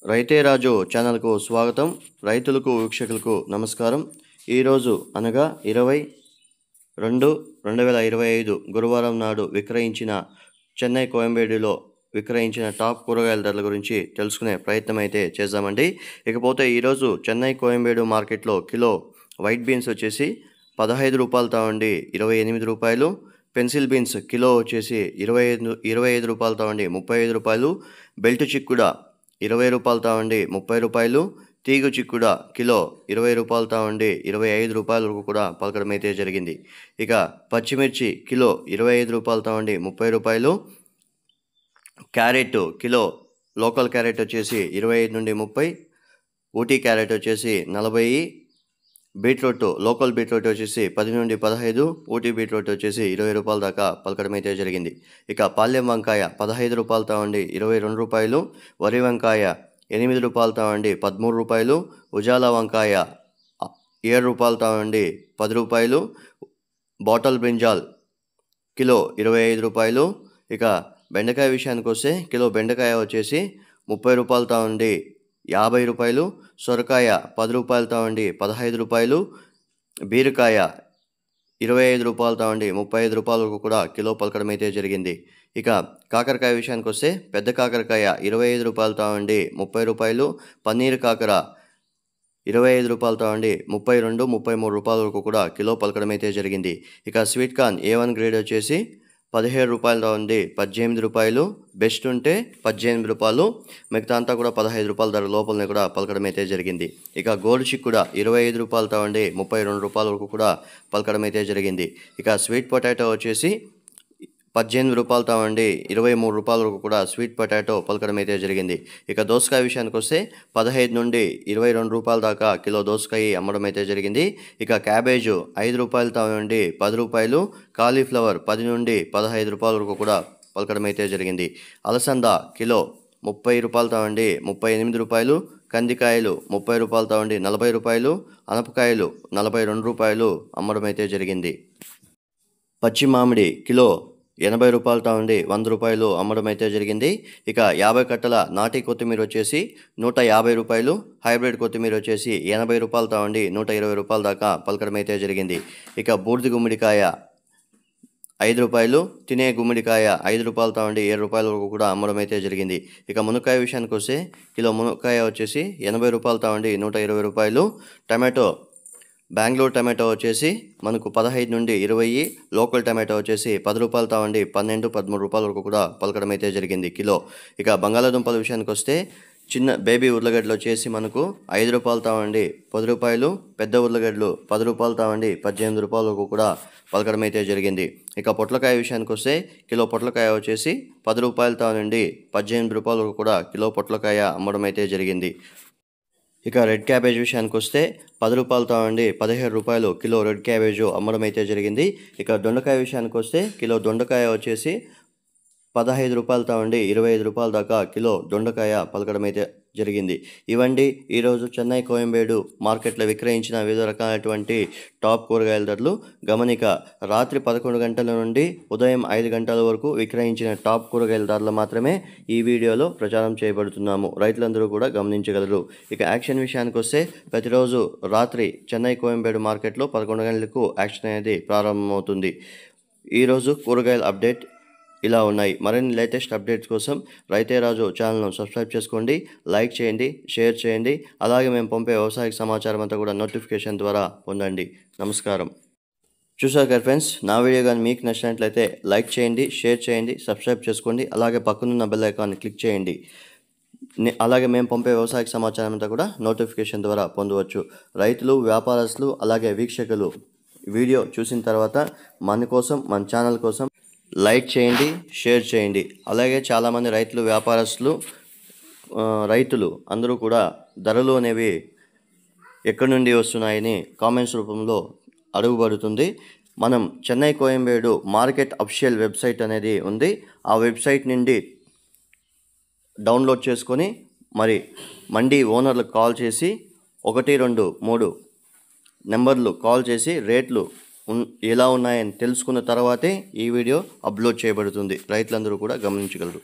రైతే రాజు ఛానల్కు స్వాగతం. రైతులకు వీక్షకులకు నమస్కారం. ఈరోజు అనగా 20/2/2025 గురువారం నాడు విక్రయించిన చెన్నై కోయంబేడులో విక్రయించిన టాప్ కూరగాయల ధరల గురించి తెలుసుకునే ప్రయత్నం అయితే చేద్దామండి. ఇకపోతే ఈరోజు చెన్నై కోయంబేడు మార్కెట్లో కిలో వైట్ బీన్స్ వచ్చేసి 15 రూపాయలతో ఉండి 28 రూపాయలు, పెన్సిల్ బీన్స్ కిలో వచ్చేసి 25 రూపాయలతో ఉండి 35 రూపాయలు, బెల్ట్ చిక్కుడ 20 రూపాయలతో ఉండి 30 రూపాయలు, తీగు చిక్కుడ కిలో 20 రూపాయలతో ఉండి 25 రూపాయల వరకు కూడా పలకడం అయితే జరిగింది. ఇక పచ్చిమిర్చి కిలో 25 రూపాయలతో ఉండి 30 రూపాయలు, క్యారెట్ కిలో లోకల్ క్యారెట్ వచ్చేసి 25 నుండి 30, ఊటీ క్యారెట్ వచ్చేసి 40, బీట్రూట్ లోకల్ బీట్రూట్ వచ్చేసి 10 నుండి 15, ఊటీ బీట్రూట్ వచ్చేసి 20 రూపాయల దాకా పలకడం అయితే జరిగింది. ఇక పాలెం వంకాయ 15 రూపాయలతో ఉండి 22 రూపాయలు, వరి వంకాయ 8 రూపాయలతో ఉండి 13 రూపాయలు, ఉజాల వంకాయ 7 రూపాయలతో ఉండి 10 రూపాయలు, బాటల్ బ్రింజాల్ కిలో 25 రూపాయలు. ఇక బెండకాయ విషయానికి వస్తే కిలో బెండకాయ వచ్చేసి 30 రూపాయలతో ఉండి 50 రూపాయలు, సొరకాయ 10 రూపాయలతో ఉండి 15 రూపాయలు, బీరకాయ 25 రూపాయలతో ఉండి 35 రూపాయల వరకు కూడా కిలో పలకడం అయితే జరిగింది. ఇక కాకరకాయ విషయానికి వస్తే పెద్ద కాకరకాయ 25 రూపాయలతో ఉండి 30 రూపాయలు, పన్నీర్ కాకర 25 రూపాయలతో ఉండి 32, 33 రూపాయల వరకు కూడా కిలో పలకడం అయితే జరిగింది. ఇక స్వీట్ కార్న్ A1 గ్రేడ్ వచ్చేసి 17 రూపాయలతో ఉండి 18 రూపాయలు, బెస్ట్ ఉంటే 18 రూపాయలు, మిగతా అంతా కూడా 15 రూపాయల ధర లోపలనే కూడా పలకడం అయితే జరిగింది. ఇక గోల్డ్ చిక్కుడ 25 రూపాయలతో ఉండి 32 రూపాయల వరకు కూడా పలకడం అయితే జరిగింది. ఇక స్వీట్ పొటాటో వచ్చేసి 18 రూపాయలతో ఉండి 23 రూపాయల వరకు కూడా స్వీట్ పొటాటో పలకడం అయితే జరిగింది. ఇక దోసకాయ విషయానికి వస్తే 15 నుండి 22 రూపాయల దాకా కిలో దోసకాయ అమ్మడం అయితే జరిగింది. ఇక క్యాబేజు 5 రూపాయలతో నుండి 10 రూపాయలు, కాలీఫ్లవర్ 10 నుండి 15 రూపాయల వరకు కూడా పలకడం అయితే జరిగింది. అలసంద కిలో 30 రూపాయలతో ఉండి 38 రూపాయలు, కందికాయలు 30 రూపాయలతో ఉండి 40 రూపాయలు, అనపకాయలు 42 రూపాయలు అమ్మడం అయితే జరిగింది. పచ్చి మామిడి కిలో 80 రూపాయలతో ఉండి 100 రూపాయలు అమ్మడం అయితే జరిగింది. ఇక 50 కట్టల నాటి కొత్తిమీర వచ్చేసి 150 రూపాయలు, హైబ్రిడ్ కొత్తిమీర వచ్చేసి 80 రూపాయలతో ఉండి 120 రూపాయల దాకా పలకడం అయితే జరిగింది. ఇక బూడిద గుమ్మడికాయ 5 రూపాయలు, తినే గుమ్మడికాయ 5 రూపాయలతో ఉండి 7 రూపాయల వరకు కూడా అమ్మడం అయితే జరిగింది. ఇక మునక్కాయ విషయానికి వస్తే కిలో మునక్కాయ వచ్చేసి 80 రూపాయలతో ఉండి 120 రూపాయలు, టమాటో బెంగళూరు టమాటో వచ్చేసి మనకు 15 నుండి 20, లోకల్ టమాటో వచ్చేసి 10 రూపాయలతో ఉండి 12, 13 రూపాయల వరకు కూడా పలకడం అయితే జరిగింది కిలో. ఇక బంగాళాదుంపల విషయానికి వస్తే చిన్న బేబీ ఉర్లగడ్డలు వచ్చేసి మనకు 5 రూపాయలతో ఉండి 10 రూపాయలు, పెద్ద ఉర్లగడ్డలు 10 రూపాయలతో ఉండి 18 రూపాయల వరకు కూడా పలకడం అయితే జరిగింది. ఇక పొట్లకాయ విషయానికి వస్తే కిలో పొట్లకాయ వచ్చేసి 10 రూపాయలతో నుండి 18 రూపాయల వరకు కూడా కిలో పొట్లకాయ అమ్మడం అయితే జరిగింది. ఇక రెడ్ క్యాబేజ్ విషయానికి వస్తే 10 రూపాయలతో ఉండి 17 రూపాయలు కిలో రెడ్ క్యాబేజు అమ్మడం అయితే జరిగింది. ఇక దొండకాయ విషయానికి వస్తే కిలో దొండకాయ వచ్చేసి 15 రూపాయలతో ఉండి 25 రూపాయల దాకా కిలో దొండకాయ పలకడం అయితే జరిగింది. ఇవండి ఈరోజు చెన్నై కోయంబేడు మార్కెట్లో విక్రయించిన వివిధ రకాలైనటువంటి టాప్ కూరగాయల ధరలు. గమనిక, రాత్రి 11 గంటల నుండి ఉదయం 5 గంటల వరకు విక్రయించిన టాప్ కూరగాయల ధరలు మాత్రమే ఈ వీడియోలో ప్రచారం చేయబడుతున్నాము. రైతులందరూ కూడా గమనించగలరు. ఇక యాక్షన్ విషయానికి వస్తే ప్రతిరోజు రాత్రి చెన్నై కోయంబేడు మార్కెట్లో 11 గంటలకు యాక్షన్ అనేది ప్రారంభమవుతుంది. ఈరోజు కూరగాయల అప్డేట్ ఇలా ఉన్నాయి. మరిన్ని లేటెస్ట్ అప్డేట్స్ కోసం రైతే రాజు ఛానల్ను సబ్స్క్రైబ్ చేసుకోండి, లైక్ చేయండి, షేర్ చేయండి. అలాగే మేము పంపే వ్యవసాయ సమాచారం అంతా కూడా నోటిఫికేషన్ ద్వారా పొందండి. నమస్కారం. చూసారు కదా ఫ్రెండ్స్, నా వీడియో కానీ మీకు నచ్చినట్లయితే లైక్ చేయండి, షేర్ చేయండి, సబ్స్క్రైబ్ చేసుకోండి. అలాగే పక్కనున్న బెల్ ఐకాన్ని క్లిక్ చేయండి. అలాగే మేము పంపే వ్యవసాయ సమాచారం అంతా కూడా నోటిఫికేషన్ ద్వారా పొందవచ్చు. రైతులు, వ్యాపారస్తులు, అలాగే వీక్షకులు వీడియో చూసిన తర్వాత మన కోసం, మన ఛానల్ కోసం లైక్ చేయండి, షేర్ చేయండి. అలాగే చాలామంది రైతులు, వ్యాపారస్తులు, రైతులు అందరూ కూడా ధరలు అనేవి ఎక్కడి నుండి వస్తున్నాయని కామెంట్స్ రూపంలో అడుగుబడుతుంది. మనం Chennai Koyambedu market official website అనేది ఉంది. ఆ వెబ్సైట్ నుండి డౌన్లోడ్ చేసుకొని మరి మండీ ఓనర్లకు కాల్ చేసి 1, 2, 3 నెంబర్లు కాల్ చేసి రేట్లు ఎలా ఉన్నాయని తెలుసుకున్న తర్వాతే ఈ వీడియో అప్లోడ్ చేయబడుతుంది. రైతులందరూ కూడా గమనించగలరు.